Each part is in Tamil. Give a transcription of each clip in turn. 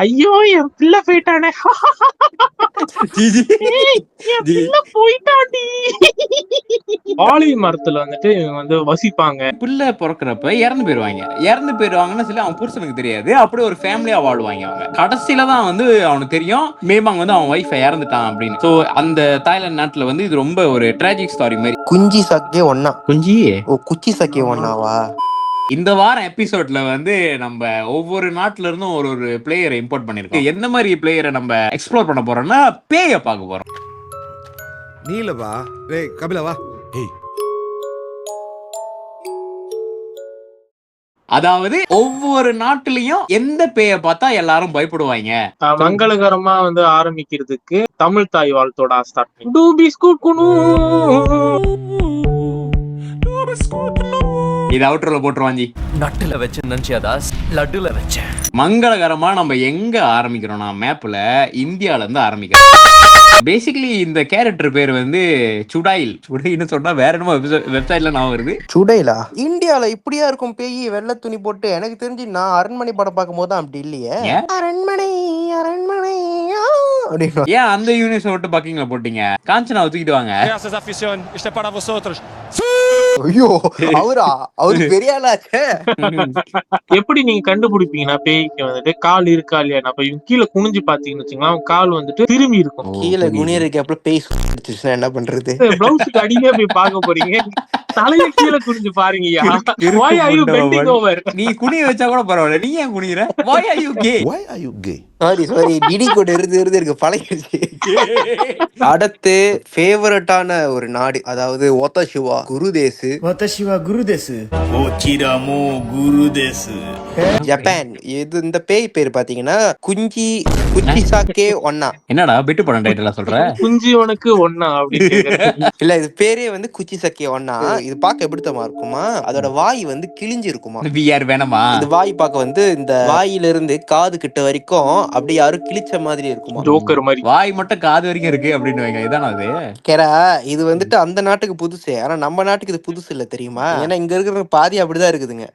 ஐயோ என் பிள்ளை போயிட்டானே, என் பிள்ளை போயிட்டாண்டி. ஆலிவ் மரத்துல வந்துட்டு இவங்க வந்து வசிப்பாங்க. பிள்ளை பிறக்கிறப்ப இறந்து போயிருவாங்கன்னு சொல்லி அவன் புருஷனுக்கு தெரியாது. அப்படியே ஒரு ஃபேமிலியா வாழ்வாங்க. அவங்க கடைசியில தான் வந்து அவனுக்கு தெரியும் மேபாங் வந்து அவன் ஒய்ஃபை இறந்துட்டான் அப்படின்னு. சோ அந்த தாய்லாந்து நாட்டுல வந்து இது ரொம்ப ஒரு ட்ராஜிக் ஸ்டாரி மாதிரி. குஞ்சி சக்கே ஒன்னா குஞ்சி குச்சி சக்கே ஒன்னாவா? இந்த வாரம் எபிசோட்ல வந்து நம்ம ஒவ்வொரு நாட்டுல இருந்தும் ஒரு ஒரு பிளேயரை இம்போர்ட் பண்ணிருக்கோம். எந்த மாதிரி பிளேயரை நம்ம எக்ஸ்ப்ளோர் பண்ண போறோம்னா பேய பார்க்க போறோம். நீலவா டேய் கபிலவா ஏய், அதாவது ஒவ்வொரு நாட்டிலையும் எந்த பேய பார்த்தா எல்லாரும் பயப்படுவாங்க. மங்களகரமா வந்து ஆரம்பிக்கிறதுக்கு தமிழ் தாய் வாழ்த்தோட ஸ்டார்ட் பண்ணி டூபி ஸ்கூட் குனு இது அவுட்டர்ல போட்டுருவாஞ்சி. நட்டுல வச்சு நினைச்சியாதாஸ் லட்டுல வச்சேன். மங்களகரமா நம்ம எங்க ஆரம்பிக்கிறோம்னா மேப்ல இந்தியால இருந்து ஆரம்பிக்கிறோம். பேசிக்கலி இந்த கேரக்டர் பேர் வந்து சுடாயில்னு சொன்னா வேற என்னமோ வெப்சைட்ல நான் வருது. சுடைலா இந்தியால இப்படியா இருக்கும் பேய் வெள்ளை துணி போட்டு? எனக்கு தெரிஞ்சு நான் அரண்மனை படம் பார்க்கும் போது அப்படி இல்லையே. அரண்மனை அரண்மனை ஏன் அந்த யூனிவர்ஸ் விட்டு பக்கிங்ல போட்டீங்க? காஞ்சனா தூக்கிட்டு வாங்க. ஐயோ அவரு பெரிய ஆளாச்சே. எப்படி நீங்க கண்டுபிடிப்பீங்கன்னா பேய்க்கு வந்துட்டு கால் இருக்கா இல்லையா? அப்ப இவங்க கீழே குனிஞ்சு பாத்தீங்கன்னு வச்சுங்களா, அவங்க கால் வந்துட்டு திரும்பி இருக்கும். கீழே குனியருக்கு அப்புறம் பேய் என்ன பண்றது? பிளவுஸுக்கு அடியே போய் பார்க்க போறீங்க, தலைய கீழே குனிஞ்சு பாருங்கய்யா. Why are you bending over? நீ குனிய வச்சா கூட பரவாயில்ல, நீ ஏன் குனியற? Why are you gay? why are you gay? Sorry DD code இருக்கு பழகிடுச்சு. அடுத்து ஃபேவரட்டான ஒரு நாடு, அதாவது ஓத்தாஷிவா குருதேசு ஜப்பான். இது இந்த பேய் பேர் பாத்தீங்கன்னா குச்சிசாக்கே ஒன்னா. என்னடா பெட்டு படம் டைட்டிலா சொல்ற? குஞ்சி உனக்கு ஒன்னா அப்படி இல்ல, இது பேரே வந்து குச்சிசாக்கே ஒன்னா. இது பார்க்க எப்படித்தமா இருக்குமா, அதோட வாய் வந்து கிழிஞ்சு இருக்குமா. VR வேணுமா? இந்த வாய் பார்க்க வந்து இந்த வாயில இருந்து காது கிட்ட வரைக்கும் அப்படி யாரும் கிழிச்ச மாதிரி இருக்குமா. ஜோக்கர் மாதிரி. வாய் மட்டும் காது வரைக்கும் இருக்கு அப்படின்னு வைங்க. இதான அது கேரா? இது வந்துட்டு அந்த நாட்டுக்கு புதுசு, ஆனா நம்ம நாட்டுக்கு இது புதுசு இல்ல தெரியுமா? ஏன்னா இங்க இருக்கிற பாதி அப்படிதான் இருக்குதுங்க.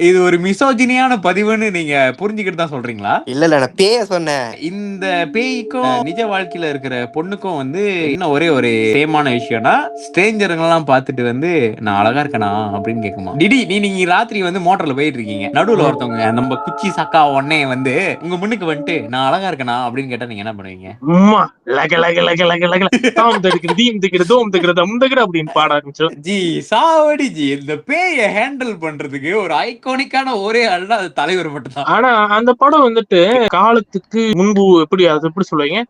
இது ஒரு மிசோஜினியான பதிவுன்னு நீங்க புரிஞ்சுக்கிட்டு தான் சொல்றீங்களா? இல்ல நான் பேய சொன்னேன். இந்த பேய்க்கும் நிஜ வாழ்க்கையில இருக்கிற பொண்ணுக்கும் வந்து இன்னும் ஒரே ஒரு சேமான விஷயம்னா, ஸ்ட்ரேஞ்சருங்கெல்லாம் பார்த்துட்டு வந்து நான் அழகா இருக்கனா அப்படின்னு கேக்குமா. நீங்க ராத்திரி வந்து மோட்டர்ல போயிட்டு இருக்கீங்க, நடுவுல ஒருத்தவங்க நம்ம குச்சி சக்கா உடனே வந்து உங்க முன்னுக்கு வந்துட்டு நான் அழகா இருக்கனா அப்படின்னு கேட்டா நீங்க என்ன பண்ணுவீங்க? அப்படின்னு பாட ஆரம்பிச்சோம். ஜி சாவடி ஜி, இந்த பேய ஹேண்டில் பண்றதுக்கு ஒரு ஐகானிக்கான ஒரே ஆள்னா அது தலைவர் மட்டும் தான். ஆனா அந்த படம் வந்துட்டு காலத்துக்கு முன்பு எப்படி அது எப்படி சொல்லுவீங்க,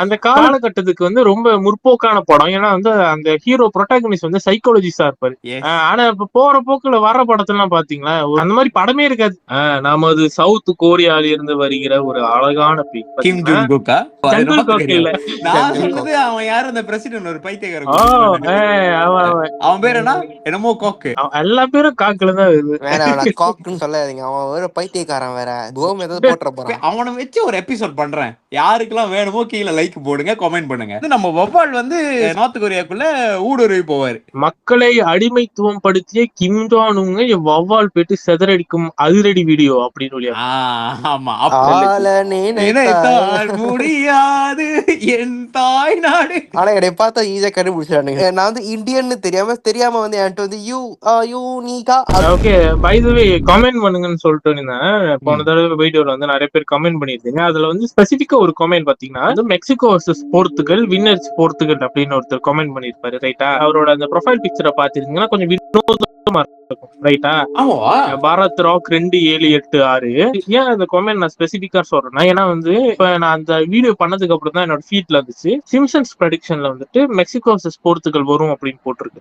அந்த காலகட்டத்துக்கு வந்து ரொம்ப முற்போக்கான படம். ஏன்னா வந்து அந்த ஹீரோ புரோட்டாகனிஸ்ட் வந்து சைக்காலஜிஸ்டா இருப்பாரு. ஆனா இப்ப போற போக்குல வர்ற படத்தெல்லாம் பாத்தீங்களா அந்த மாதிரி படமே இருக்காது. நமது சவுத் கோரியால இருந்து வருகிற ஒரு அழகான கிம் ஜோங் குக்கா இல்ல, அவன் யாரு? அந்த பிரசிடென்ட் ஒரு பைத்தியக்காரன். அவன் பேர் என்ன? என்னமோ காக்கு. எல்லா பேரும் காக்குல தான் வருது. காக்குன்னு சொல்லாதீங்க, அவன் ஒரு பைத்தியக்காரன். அவனை வச்சு ஒரு எபிசோட் பண்றேன். யாருக்கெல்லாம் வேணுமோ கீழே லைக் போடுங்க, கமெண்ட் பண்ணுங்க. நம்ம வவ்வால் வந்து நார்த் கொரியாக்குள்ள ஊடுருவி போவாரு. மக்களை அடிமைத்துவம் படுத்திய கிம் ஜாங் உங்க வவ்வால் போயிட்டு செதறடிக்கும் அதிரடி வீடியோ அப்படின்னு. ஆமா, முடியாது என் தாய் நாடு. ஆனா என்னை பார்த்தா ஈஸியா கண்டுபிடிச்சானுங்க. நான் வந்து இந்தியன்னு தெரியாம வந்து என்கிட்ட வந்து okay by the way comment பண்ணுங்கன்னு சொல்லிட்டு இருந்தேன். போன தடவை வீடியோல வந்து நிறைய பேர் கமெண்ட் பண்ணிருந்தீங்க. அதுல வந்து ஸ்பெசிபிக்கா ஒரு கமெண்ட் பாத்தீங்கன்னா Mexico versus Portugal winners Portugal அப்படின்னு ஒருத்தர் கமெண்ட் பண்ணிருப்பாரு. ரைட்டா? அவரோட அந்த ப்ரொஃபைல் பிக்சரை பாத்திருந்தீங்கன்னா கொஞ்சம் வினோதமா இருக்கும். ரைட்டா? பாரத் ராக் 2786. ஏன் அந்த கமெண்ட் நான் ஸ்பெசிபிக்கா சொல்றேன்னா, ஏன்னா வந்து இப்ப நான் அந்த வீடியோ பண்ணதுக்கு அப்புறம் தான் என்னோட ஃபீட்ல இருந்துச்சு சிம்சன்ஸ் ப்ரெடிக்ஷன்ல வந்துட்டு மெக்சிகோ வர்சஸ் போர்த்துகல் வரும் அப்படின்னு போட்டிருக்கு.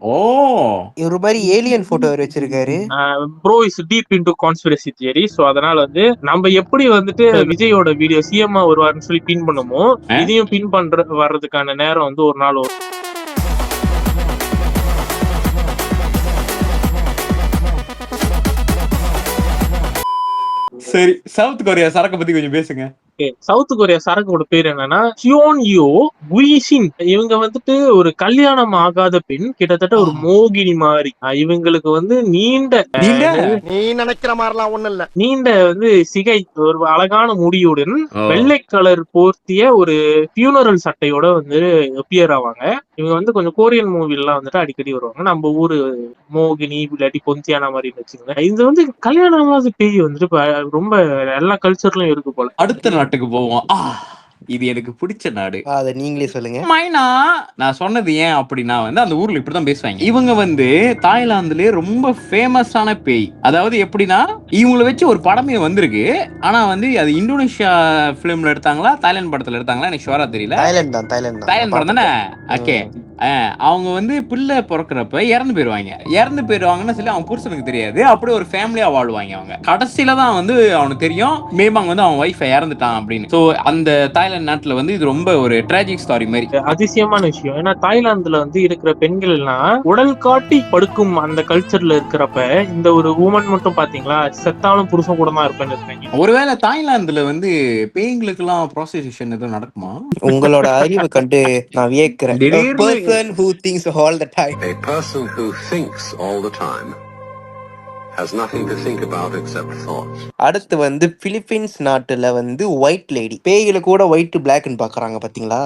ஒரு மாதிரி ஏலியன் போட்டோ வச்சிருக்காரு. Bro is deep into conspiracy theory. So அதனால வந்து நம்ம எப்படி வந்துட்டு விஜயோட வீடியோ சிஎம் வருவாருன்னு சொல்லி பின் பண்ணுமோ, இதையும் பின் வர்றதுக்கான நேரம் வந்து ஒரு நாள் வரும். சரி, சவுத் கொரியா சரக்கு பத்தி கொஞ்சம் பேசுங்க. சவுத் கொரியா சரக்கோட பேர் என்னன்னா சியோன்யோ குயிஷின். இவங்க வந்துட்டு ஒரு கல்யாணம் ஆகாத பெண், கிட்டத்தட்ட ஒரு மோகினி மாதிரி. இவங்களுக்கு வந்து நீண்ட நீ நினைக்கிற மாதிரிலாம் ஒண்ணு இல்ல. நீண்ட வந்து சிகை, ஒரு அழகான முடியுடன் வெள்ளை கலர் போர்த்திய ஒரு ஃபியூனரல் சட்டையோட வந்து அப்பியர் ஆவாங்க. இவங்க வந்து கொஞ்சம் கோரியன் மூவி எல்லாம் வந்துட்டு அடிக்கடி வருவாங்க. நம்ம ஊரு மோகினி இல்லாட்டி பொந்தியானா மாதிரி வச்சுக்கோங்க. இது வந்து கல்யாணமாவது பேய் வந்துட்டு ரொம்ப எல்லா கல்ச்சர்லயும் இருக்கு போல. அடுத்த நாட்டுக்கு போவோம். இது எனக்கு பிடிச்ச நாடு. அத நீங்களே சொல்லுங்க. மைனா, நான் சொன்னது ஏன் அப்படின்னா வந்து அந்த ஊர்ல இப்படிதான் பேசுவாங்க. இவங்க வந்து தாய்லாந்துலயே ரொம்ப ஃபேமஸான பேய். அதாவது எப்படின்னா, இவங்கள வச்சு ஒரு படமே வந்திருக்கு. ஆனா வந்து அது இந்தோனேஷியா பிலிம்ல எடுத்தாங்களா தாய்லாந்து படத்துல எடுத்தாங்களா எனக்கு ஷுவரா தெரியல. தாய்லாந்து படம் தானே. ஓகே. அவங்க வந்து பிள்ளை பிறக்கிறப்ப இறந்து போயிருவாங்கன்னு சொல்லி அவங்க புருஷனுக்கு தெரியாது. அப்படி ஒரு ஃபேமிலியா வாழ்வாங்க. அவங்க கடைசியில தான் வந்து அவனுக்கு தெரியும் மேமாங்க வந்து அவன் ஒய்ஃபை இறந்துட்டான் அப்படின்னு. சோ அந்த தாய்லாந்து நாட்டுல வந்து இது ரொம்ப ஒரு ட்ராஜிக் ஸ்டாரி மாதிரி. அதிசயமான விஷயம். ஏன்னா தாய்லாந்துல வந்து இருக்கிற பெண்கள் எல்லாம் உடல் காட்டி படுக்கும் அந்த கல்ச்சர்ல இருக்கிறப்ப இந்த ஒரு உமன் மட்டும் பாத்தீங்களா செத்தாலும் புருஷன் கூட தான் இருப்பேன்னு. ஒருவேளை தாய்லாந்துல வந்து பேய்களுக்கு எல்லாம் ப்ராஸ்டிடியூஷன் எதுவும் நடக்குமா? உங்களோட அறிவு கண்டு நான் வியக்கிறேன். person who thinks all the time. A person who thinks all the time has nothing to think about except thoughts. அடுத்து வந்து பிலிப்பீன்ஸ் நாட்டுல வந்து ஒயிட் லேடி பேய்களை கூட ஒயிட் பிளாக்னு பாக்குறாங்க பாத்தீங்களா.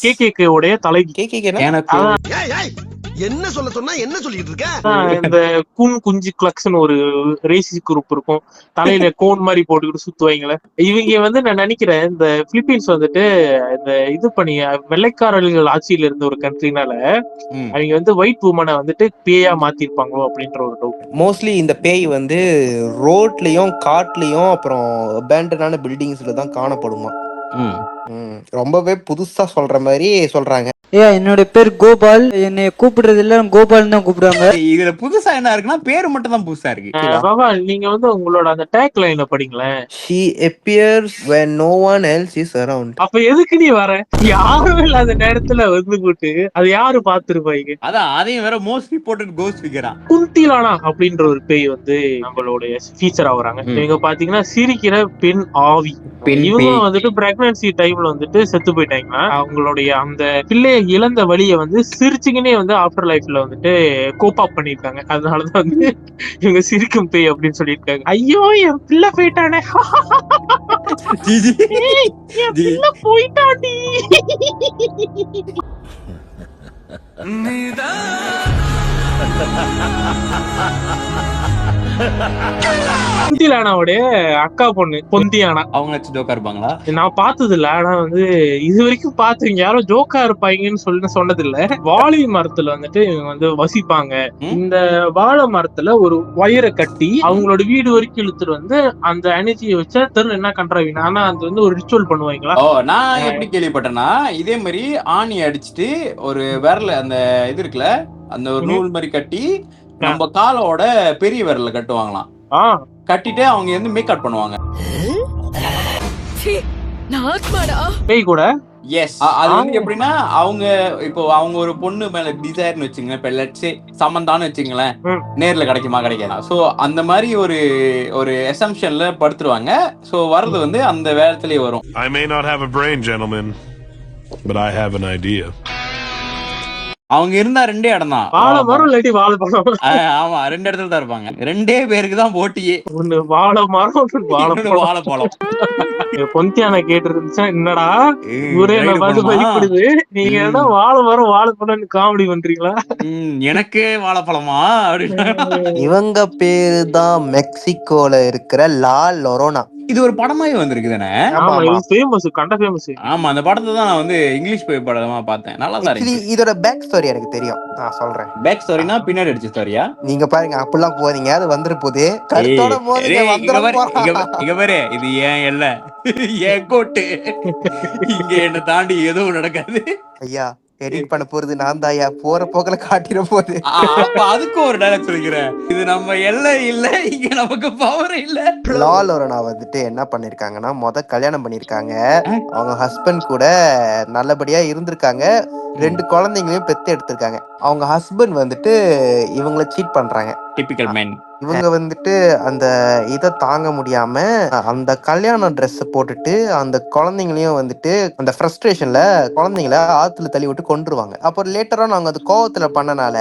கேகேகே உடைய தலைவி. எனக்கு என்ன சொல்ல சொன்னா என்ன சொல்லிட்டு இருக்க? இந்த கூன் குஞ்சு கிளக்ஸ்னு ஒரு ரேசிஸ் குரூப் இருக்கும். தலையில கோன் மாதிரி போட்டுக்கிட்டு சுத்துவாங்களே. இவங்க வந்து நான் நினைக்கிறேன் இந்த பிலிப்பீன்ஸ் வந்துட்டு இந்த இது பண்ணி வெள்ளைக்காரர்கள் ஆட்சியில இருந்த ஒரு கண்ட்ரினால அவங்க வந்து ஒயிட் உமனை வந்துட்டு பேயா மாத்திருப்பாங்களோ அப்படின்ற ஒரு டவுட். மோஸ்ட்லி இந்த பேய் வந்து ரோட்லயும் காட்லயும் அப்புறம் அபேண்டனான பில்டிங்ஸ்ல தான் காணப்படுமா. ரொம்பவே புதுசா சொல்ற மாதிரி சொல்றாங்க. என்னோட பேர் கோபால், என்னை கூப்பிடுறது இல்ல கோபால் தான் கூப்பிடுவாங்க. இதுல புதுசா என்ன இருக்குன்னா பேரு மட்டும் தான் புதுசா இருக்கு. பாபா நீங்க வந்து உங்களோட அந்த டேக் லைனை படிங்களேன். She appears when no one else is around. அப்ப எதுக்கு நீ வர? யாரும் இல்லாத நேரத்துல வந்து போட்டு அது யாரு பாத்துருப்பாங்க. அதான் அதையும் வேற மோஸ்ட் ரிப்போர்ட்டட் கோஸ்ட் ஃபிகரா குந்திலானா அப்படின்ற ஒரு பேய் வந்து நம்மளோட ஃபீச்சர் ஆகுறாங்க. இவங்க பாத்தீங்கன்னா சிரிக்கிற பெண் ஆவி. இவங்க வந்துட்டு பிரெக்னன்சி டைம்ல வந்துட்டு செத்து போயிட்டாங்கன்னா அவங்களுடைய அந்த பிள்ளைய இழந்த வழியை வந்து சிரிச்சுக்கினே வந்து ஆஃப்டர் லைஃப்ல வந்துட்டு கோப் அப் பண்ணிருக்காங்க. அதனாலதான் வந்து இவங்க சிரிக்கும் பேய் அப்படின்னு சொல்லியிருக்காங்க. ஐயோ என் பிள்ளை போயிட்டானே, என் பிள்ளை போயிட்டாண்டி. பொந்தியானாவுடைய அக்கா பொண்ணு பொந்தியானா. அவங்க வச்சு ஜோக்கா இருப்பாங்களா? நான் பார்த்தது இல்ல. ஆனா வந்து இது வரைக்கும் பாத்துருங்க யாரும் ஜோக்கா இருப்பாங்கன்னு சொன்னது இல்ல. வாழை மரத்துல வந்துட்டு இவங்க வந்து வசிப்பாங்க. இந்த வாழை மரத்துல ஒரு வயரை கட்டி அவங்களோட வீடு வரைக்கும் இழுத்துட்டு வந்து அந்த எனர்ஜியை வச்சா தெருல என்ன கண்றாவினா ஆனா அது வந்து ஒரு ரிச்சுவல் பண்ணுவாங்களா. நான் எப்படி கேள்விப்பட்டேன்னா இதே மாதிரி ஆணி அடிச்சுட்டு ஒரு விரல அந்த இது இருக்குல்ல அந்த ஒரு நூல் மாதிரி கட்டி நம்ம காலோட பெரிய விரல கட்டுவாங்களாம். கட்டிட்டு அவங்க வந்து மேக்கப் பண்ணுவாங்க. பேய் கூட எஸ். அது வந்து எப்படின்னா அவங்க இப்போ அவங்க ஒரு பொண்ணு மேல டிசைர்னு வச்சுங்க, இப்ப லட்சே சம்பந்தான்னு வச்சுங்களேன், நேர்ல கிடைக்குமா கிடைக்காதா. சோ அந்த மாதிரி ஒரு அசம்ப்ஷன்ல படுத்துருவாங்க. சோ வர்றது வந்து அந்த வேலத்திலேயே வரும். I may not have a brain, gentlemen, but I have an idea. அவங்க இருந்தா ரெண்டே இடம் தான். வாழைமரம் இல்லாட்டி வாழைப்பழம். ஆமா, ரெண்டு இடத்துல தான் இருப்பாங்க. ரெண்டே பேருக்கு தான் போட்டியே. ஒண்ணு வாழை மரம், வாழைப்பழம். பொந்தியான கேட்டு இருந்துச்சா என்னடா ஒரே பயப்படுது, நீங்க என்ன வாழை மரம் வாழைப்பழம் காமெடி பண்றீங்களா? எனக்கு வாழைப்பழமா அப்படின்னு. இவங்க பேரு தான் மெக்சிகோல இருக்கிற லா லொரோனா. இது ஒரு படமாவே வந்திருக்கு தானே? ஆமா, அந்த படத்தை தான் நான் வந்து இங்கிலீஷ் படமா பார்த்தேன். நல்லா தான் இருக்கு. இதோட பேக் ஸ்டோரி எனக்கு தெரியும், நான் சொல்றேன். பேக் ஸ்டோரினா பின்னாடி அடிச்ச ஸ்டோரியா? நீங்க பாருங்க அப்படிலாம் போறீங்க, அது வந்துரு போதே கருத்தோட போறீங்க. இங்க பாரு, இது ஏன் இல்ல ஏன் கோட்டு, இங்க என்ன தாண்டி எதுவும் நடக்காது. ஐயா எடிட் பண்ண போறது நான் தாயா, போற போக்கல காட்டிட போகுது. அதுக்கு ஒரு டைலாக் சொல்லிக்கிறேன், இது நம்ம எல்லை இல்ல, இங்க நமக்கு பவர் இல்ல. லா லொரோனா வந்துட்டு என்ன பண்ணிருக்காங்கன்னா கல்யாணம் பண்ணிருக்காங்க. அவங்க ஹஸ்பண்ட் கூட நல்லபடியா இருந்திருக்காங்க. 2 குழந்தைங்களையும் பெத்து எடுத்திருக்காங்க. அவங்க ஹஸ்பண்ட் வந்துட்டு இவங்கள சீட் பண்றாங்க. Typical man. இவங்க வந்துட்டு அந்த இதை தாங்க முடியாம அந்த கல்யாண ட்ரெஸ் போட்டுட்டு அந்த குழந்தைங்களையும் வந்துட்டு அந்த ஃப்ரஸ்ட்ரேஷன்ல குழந்தைங்கள ஆத்துல தள்ளி விட்டு கொண்டுருவாங்க. அப்புறம் லேட்டரா நாங்க அது கோவத்துல பண்ணனால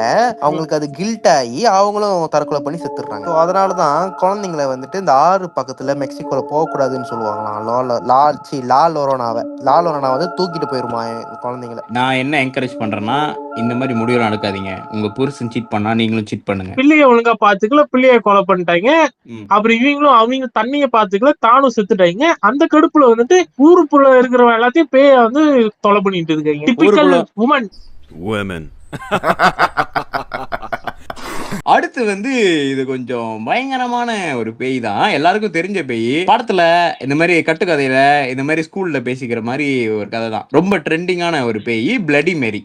அவங்களுக்கு அது கில்ட் ஆகி அவங்களும் தற்கொலை பண்ணி செத்துடுறாங்க. ஸோ அதனாலதான் குழந்தைங்களை வந்துட்டு இந்த ஆறு பக்கத்துல மெக்சிகோல போகக்கூடாதுன்னு சொல்லுவாங்களாம். லா லொரோனா வந்து தூக்கிட்டு போயிருமா குழந்தைங்களை. நான் என்ன என்கரேஜ் பண்றேன்னா, இந்த மாதிரி முடிவுலாம் எடுக்காதீங்க. உங்க புருஷன் சீட் பண்ணா நீங்களும் சீட் பண்ணுங்க. பிள்ளைய ஒழுங்கா பாத்துக்கல, பிள்ளைய கொலை பண்ணிட்டாங்க. அப்புறம் இவங்களும் அவங்க தண்ணிய பாத்துக்கல, தானும் செத்துட்டாங்க. அந்த கடுப்புல வந்துட்டு ஊருக்குள்ள இருக்கிற எல்லாத்தையும் பேய வந்து தொலை பண்ணிட்டு இருக்காங்க. Typical woman. அடுத்து வந்து இது கொஞ்சம் பயங்கரமான ஒரு பேய் தான், எல்லாருக்கும் தெரிஞ்ச பேய். படத்துல இந்த மாதிரி கட்டுக்கதையில இந்த மாதிரி ஸ்கூல்ல பேசிக்கிற மாதிரி ஒரு கதை தான். ரொம்ப ட்ரெண்டிங்கான ஒரு பேய், பிளடி மேரி.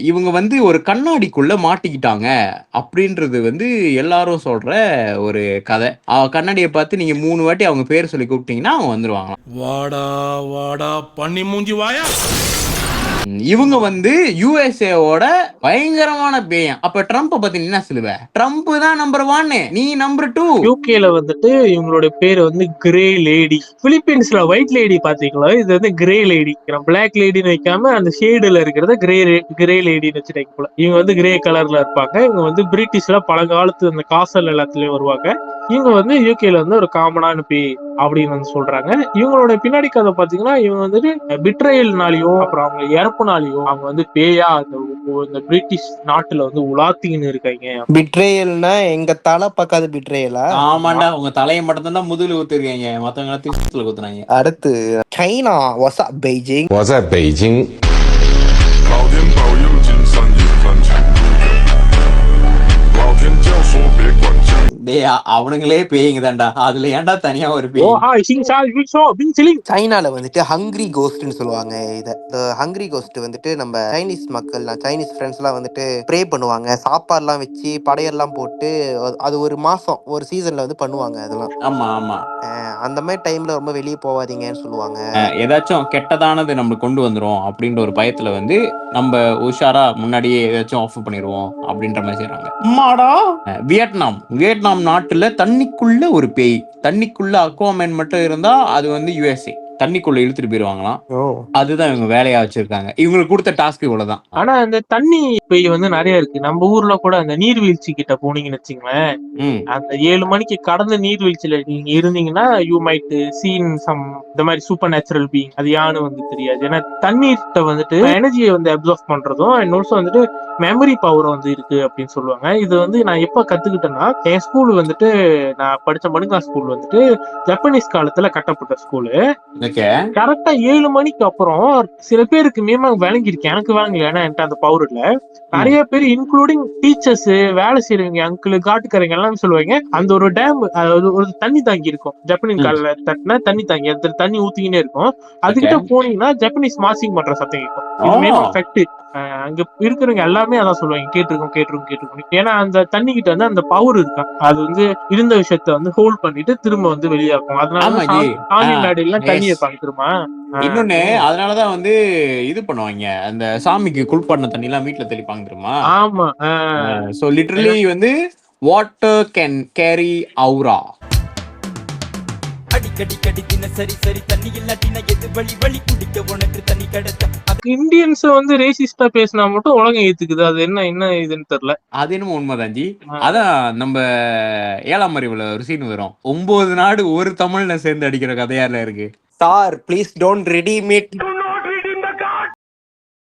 இவங்க வந்து ஒரு கண்ணாடிக்குள்ள மாட்டிக்கிட்டாங்க அப்படின்றது வந்து எல்லாரும் சொல்ற ஒரு கதை. கண்ணாடியை பார்த்து நீங்க 3 வாட்டி அவங்க பேர் சொல்லி கூப்பிட்டீங்கன்னா அவங்க வந்துருவாங்க. வாடா வாடா பண்ணி மூஞ்சி வாயா. இவங்க வந்து யுஎஸ்ஏவோட பயங்கரமான பேயம். அப்ப ட்ரம்ப் பத்தி என்ன சொல்லுவ? ட்ரம்ப் தான் நம்பர் 1, நீ நம்பர் 2. யூகேல வந்துட்டு இவங்களோட பேரு வந்து கிரே லேடி. பிலிப்பீன்ஸ்ல ஒயிட் லேடி பாத்தீங்களா, இது வந்து கிரே லேடி. பிளாக் லேடின்னு வைக்காம அந்த ஷேடுல இருக்கிறத கிரே லேடின்னு வச்சுட்டாங்க போல. இவங்க வந்து கிரே கலர்ல இருப்பாங்க. இவங்க வந்து பிரிட்டிஷ்ல பழங்காலத்து அந்த காசல் எல்லாத்துலயும் வருவாங்க. இவங்க வந்து யூகேல வந்து ஒரு காமனான பேய் அப்படின்னு வந்து சொல்றாங்க. இவங்களோட பின்னாடி கதை பாத்தீங்கன்னா, இவங்க வந்துட்டு பிட்ரயல்னாலயும் அப்புறம் அவங்க இறப்புனாலையும் அவங்க வந்து பேயா அந்த பிரிட்டிஷ் நாட்டுல வந்து உலாத்தின்னு இருக்காங்க. பிட்ரேயல்னா எங்க தலை பக்காது பிட்ரேயலா? ஆமாண்டா, உங்க தலையை மட்டும் தான் முதுகுல ஊத்திருக்கீங்க, மத்தவங்க எல்லாத்தையும் குத்துறாங்க. அடுத்து China. What's up Beijing? What's up, Beijing? அவனுங்களே பேய்ங்க தான்டா, அதுல ஏன்டா தனியா ஒரு பேய்? சைனால வந்துட்டு ஹங்கிரி கோஸ்ட்னு சொல்லுவாங்க. இத ஹங்கிரி கோஸ்ட் வந்துட்டு நம்ம சைனீஸ் மக்கள், சைனீஸ் ஃப்ரெண்ட்ஸ் எல்லாம் வந்துட்டு ப்ரே பண்ணுவாங்க. சாப்பாடுலாம் வச்சு படையெல்லாம் போட்டு அது ஒரு மாசம் ஒரு சீசன்ல வந்து பண்ணுவாங்க. அதெல்லாம் ஆமா ஆமா, அந்த மாதிரி டைம்ல ரொம்ப வெளியே போவாதீங்கன்னு சொல்லுவாங்க. ஏதாச்சும் கெட்டதானது நம்ம கொண்டு வந்துரும் அப்படின்ற ஒரு பயத்துல வந்து நம்ம உஷாரா முன்னாடியே ஏதாச்சும் ஆஃப் பண்ணிடுவோம் அப்படின்ற மாதிரி செய்யறாங்க. வியட்நாம் நாட்டுல தண்ணிக்குள்ள ஒரு பேய், தண்ணிக்குள்ள அக்வாமேன் மட்டும் இருந்தா அது வந்து யுஎஸ்ஏ, தண்ணிக்குள்ள இழுத்துட்டு போயிருவாங்களாம். அதுதான் இவங்க வேலையா வச்சிருக்காங்க. இவங்களுக்கு கொடுத்த டாஸ்க் இவ்வளவுதான். ஆனா அந்த தண்ணி பேய் வந்து நிறைய இருக்கு. நம்ம ஊர்ல கூட அந்த நீர்வீழ்ச்சி கிட்ட போனீங்கன்னு வச்சுங்களேன், அந்த 7 மணிக்கு கடந்த நீர்வீழ்ச்சியில நீங்க இருந்தீங்கன்னா யூ மைட் சீன் சம் இந்த மாதிரி சூப்பர் நேச்சுரல் பீயிங். அது யானு வந்து தெரியாது. ஏன்னா தண்ணீர்கிட்ட வந்துட்டு எனர்ஜியை வந்து அப்சர்வ் பண்றதும் அண்ட் ஆல்சோ வந்துட்டு மெமரி பவர் வந்து இருக்கு அப்படின்னு சொல்லுவாங்க. இது வந்து நான் எப்ப கத்துக்கிட்டேன்னா, என் ஸ்கூல் வந்துட்டு நான் படிச்ச மடுங்கா ஸ்கூல் வந்துட்டு ஜப்பனீஸ் காலத்துல கட்டப்பட்ட ஸ்கூலு. கரெக்டா 7 மணிக்கு அப்புறம் சில பேருக்கு மேமா விளங்கிருக்கு, எனக்கு விளங்கல. ஏன்னா என்கிட்ட அந்த பவர் இல்ல. நிறைய பேர் இன்க்ளூடிங் டீச்சர்ஸ், வேலை செய்யறவங்க, அங்கிள், காட்டுக்காரங்க எல்லாமே சொல்லுவாங்க, அந்த ஒரு டேம் ஒரு தண்ணி தாங்கி இருக்கும், ஜப்பனீஸ் கால தட்டினா தண்ணி தாங்கி, அந்த தண்ணி ஊத்திக்கினே இருக்கும். அதுகிட்ட போனீங்கன்னா ஜப்பனீஸ் மாசிங் பண்ற சத்தம் கேட்கும். இது மேமா ஃபேக்ட். அங்க இருக்கிறவங்க எல்லாமே அதான் சொல்லுவாங்க, கேட்டிருக்கோம். ஏன்னா அந்த தண்ணி கிட்ட வந்து அந்த பவர் இருக்கா, அது வந்து இருந்த விஷயத்த வந்து ஹோல்ட் பண்ணிட்டு திரும்ப வந்து வெளியாக்கும். அதனால தாமிழ்நாடுலாம் தண்ணியை பாத்துருமா. இன்னொன்னு அதனாலதான் வந்து இது பண்ணுவாங்க, அந்த சாமிக்கு குளிப்பாட்டின தண்ணி எல்லாம் வீட்டுல தெளிப்பாங்க தெரியுமா? ஆமா. சோ லிட்டரலி வந்து water can carry Howrah. Indians வந்து ரேசிஸ்டா பேசினா மட்டும் உலகம் ஏத்துக்குது. அது என்ன இதுன்னு தெரியல. அது என்னமோ உண்மைதான் ஜி. அதான் நம்ம 7ஆம் அறிவுல ஒரு சீன் வரும், 9 நாடு ஒரு தமிழ்ல சேர்ந்து அடிக்கிற கதையால இருக்கு. Sir please don't redeem it.